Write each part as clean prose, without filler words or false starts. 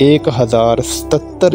1077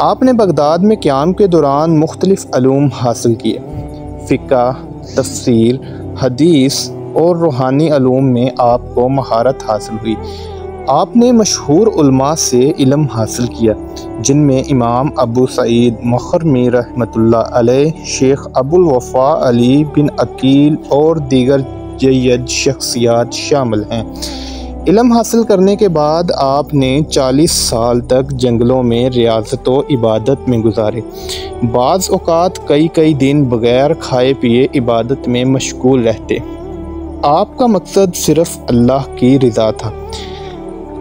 آپ نے بغداد میں قیام کے دوران مختلف علوم حاصل کیے۔ فقہ، تفسیر، حدیث اور روحانی علوم میں آپ کو مہارت حاصل ہوئی۔ آپ نے مشہور علماء سے علم حاصل کیا، جن میں امام ابو سعید مخرمی رحمۃ اللہ علیہ، شیخ ابو الوفا علی بن عقیل اور دیگر جید شخصیات شامل ہیں۔ علم حاصل کرنے کے بعد آپ نے 40 سال تک جنگلوں میں ریاضت و عبادت میں گزارے۔ بعض اوقات کئی دن بغیر کھائے پیے عبادت میں مشغول رہتے۔ آپ کا مقصد صرف اللہ کی رضا تھا۔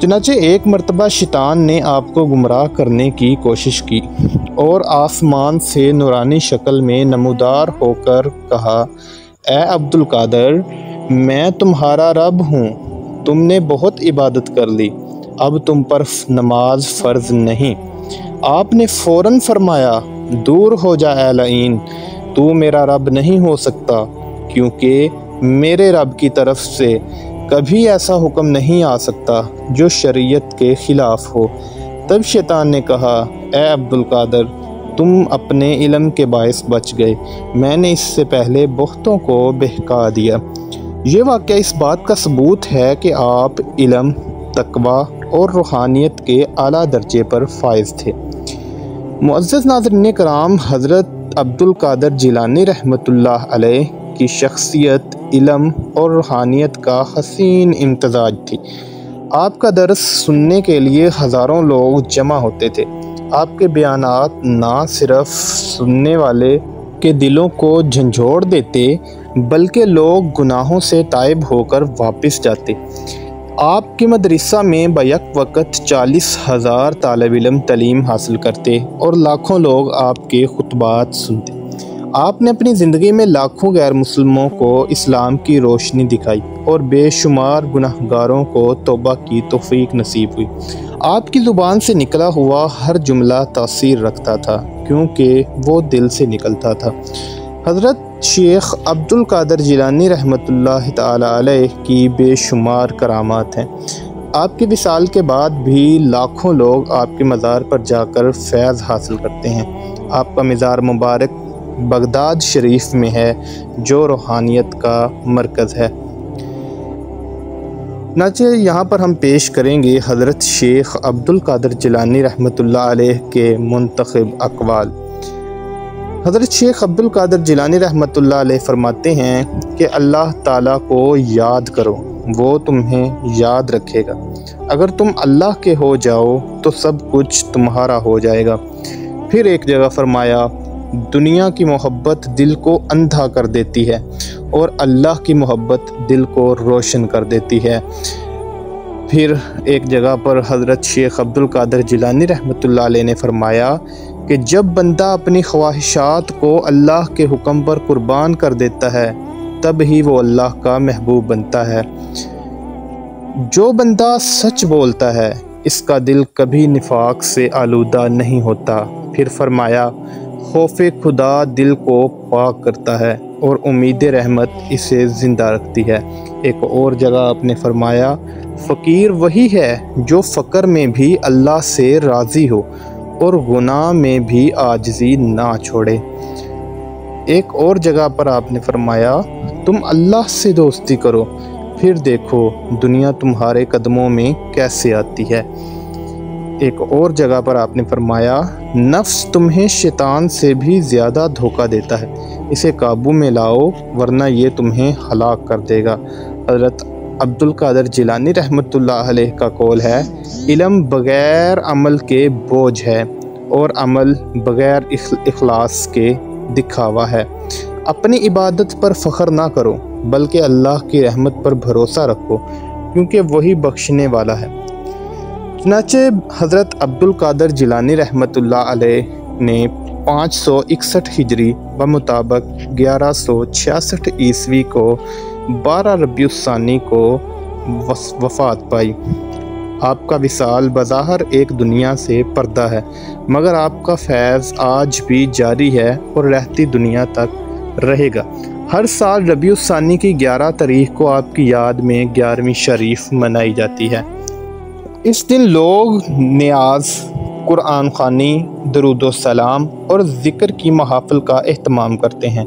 چنانچہ ایک مرتبہ شیطان نے آپ کو گمراہ کرنے کی کوشش کی اور آسمان سے نورانی شکل میں نمودار ہو کر کہا، اے عبد القادر، میں تمہارا رب ہوں، تم نے بہت عبادت کر لی، اب تم پر نماز فرض نہیں۔ آپ نے فوراً فرمایا، دور ہو جا اے لعین، تو میرا رب نہیں ہو سکتا، کیونکہ میرے رب کی طرف سے کبھی ایسا حکم نہیں آ سکتا جو شریعت کے خلاف ہو۔ تب شیطان نے کہا، اے عبد القادر، تم اپنے علم کے باعث بچ گئے، میں نے اس سے پہلے بہتوں کو بہکا دیا۔ یہ واقعہ اس بات کا ثبوت ہے کہ آپ علم، تقوی اور روحانیت کے اعلیٰ درجے پر فائز تھے۔ معزز ناظرین کرام، حضرت عبد القادر جیلانی رحمۃ اللہ علیہ کی شخصیت علم اور روحانیت کا حسین امتزاج تھی۔ آپ کا درس سننے کے لیے ہزاروں لوگ جمع ہوتے تھے۔ آپ کے بیانات نہ صرف سننے والے کے دلوں کو جھنجھوڑ دیتے، بلکہ لوگ گناہوں سے تائب ہو کر واپس جاتے۔ آپ کے مدرسہ میں بیک وقت 40,000 طالب علم تعلیم حاصل کرتے اور لاکھوں لوگ آپ کے خطبات سنتے۔ آپ نے اپنی زندگی میں لاکھوں غیر مسلموں کو اسلام کی روشنی دکھائی اور بے شمار گناہگاروں کو توبہ کی توفیق نصیب ہوئی۔ آپ کی زبان سے نکلا ہوا ہر جملہ تاثیر رکھتا تھا، کیونکہ وہ دل سے نکلتا تھا۔ حضرت شیخ عبد القادر جیلانی رحمۃ اللہ تعالی علیہ کی بے شمار کرامات ہیں۔ آپ کے وصال کے بعد بھی لاکھوں لوگ آپ کے مزار پر جا کر فیض حاصل کرتے ہیں۔ آپ کا مزار مبارک بغداد شریف میں ہے، جو روحانیت کا مرکز ہے۔ چنانچہ یہاں پر ہم پیش کریں گے حضرت شیخ عبد القادر جیلانی رحمۃ اللہ علیہ کے منتخب اقوال۔ حضرت شیخ عبد القادر جیلانی رحمۃ اللہ علیہ فرماتے ہیں کہ اللہ تعالیٰ کو یاد کرو، وہ تمہیں یاد رکھے گا۔ اگر تم اللہ کے ہو جاؤ تو سب کچھ تمہارا ہو جائے گا۔ پھر ایک جگہ فرمایا، دنیا کی محبت دل کو اندھا کر دیتی ہے اور اللہ کی محبت دل کو روشن کر دیتی ہے۔ پھر ایک جگہ پر حضرت شیخ عبد القادر جیلانی رحمۃ اللہ علیہ نے فرمایا کہ جب بندہ اپنی خواہشات کو اللہ کے حکم پر قربان کر دیتا ہے، تب ہی وہ اللہ کا محبوب بنتا ہے۔ جو بندہ سچ بولتا ہے، اس کا دل کبھی نفاق سے آلودہ نہیں ہوتا۔ پھر فرمایا، خوف خدا دل کو پاک کرتا ہے اور امید رحمت اسے زندہ رکھتی ہے۔ ایک اور جگہ آپ نے فرمایا، فقیر وہی ہے جو فقر میں بھی اللہ سے راضی ہو اور گناہ میں بھی عاجزی نہ چھوڑے۔ ایک اور جگہ پر آپ نے فرمایا، تم اللہ سے دوستی کرو، پھر دیکھو دنیا تمہارے قدموں میں کیسے آتی ہے۔ ایک اور جگہ پر آپ نے فرمایا، نفس تمہیں شیطان سے بھی زیادہ دھوکہ دیتا ہے، اسے قابو میں لاؤ ورنہ یہ تمہیں ہلاک کر دے گا۔ حضرت عبد القادر جیلانی رحمۃ اللہ علیہ کا قول ہے، علم بغیر عمل کے بوجھ ہے اور عمل بغیر اخلاص کے دکھاوا ہے۔ اپنی عبادت پر فخر نہ کرو، بلکہ اللہ کی رحمت پر بھروسہ رکھو، کیونکہ وہی بخشنے والا ہے۔ چنانچہ حضرت عبد القادر جیلانی رحمۃ اللہ علیہ نے 561 ہجری بمطابق 1166 عیسوی کو 12 ربیع الثانی کو وفات پائی۔ آپ کا وصال بظاہر ایک دنیا سے پردہ ہے، مگر آپ کا فیض آج بھی جاری ہے اور رہتی دنیا تک رہے گا۔ ہر سال ربیع الثانی کی 11 تاریخ کو آپ کی یاد میں 11ویں شریف منائی جاتی ہے۔ اس دن لوگ نیاز، قرآن خوانی، درود و سلام اور ذکر کی محافل کا اہتمام کرتے ہیں۔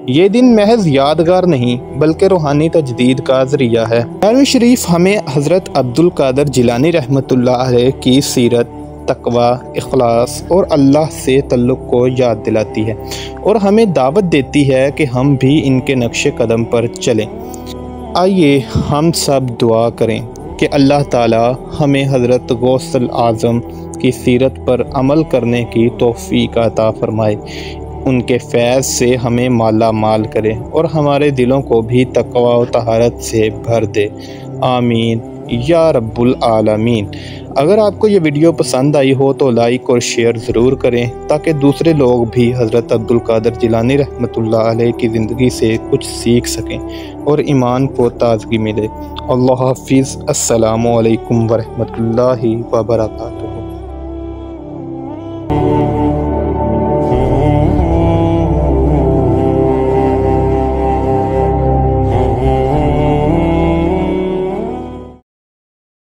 یہ دن محض یادگار نہیں بلکہ روحانی تجدید کا ذریعہ ہے۔ 11ویں شریف ہمیں حضرت عبد القادر جیلانی رحمۃ اللہ علیہ کی سیرت، تقوی، اخلاص اور اللہ سے تعلق کو یاد دلاتی ہے اور ہمیں دعوت دیتی ہے کہ ہم بھی ان کے نقش قدم پر چلیں۔ آئیے ہم سب دعا کریں کہ اللہ تعالی ہمیں حضرت غوث الاعظم کی سیرت پر عمل کرنے کی توفیق عطا فرمائے، ان کے فیض سے ہمیں مالا مال کرے اور ہمارے دلوں کو بھی تقوی و طہارت سے بھر دے، آمین یا رب العالمین۔ اگر آپ کو یہ ویڈیو پسند آئی ہو تو لائک اور شیئر ضرور کریں تاکہ دوسرے لوگ بھی حضرت عبد القادر جیلانی رحمۃ اللہ علیہ کی زندگی سے کچھ سیکھ سکیں اور ایمان کو تازگی ملے۔ اللہ حافظ۔ السلام علیکم ورحمۃ اللہ وبرکاتہ۔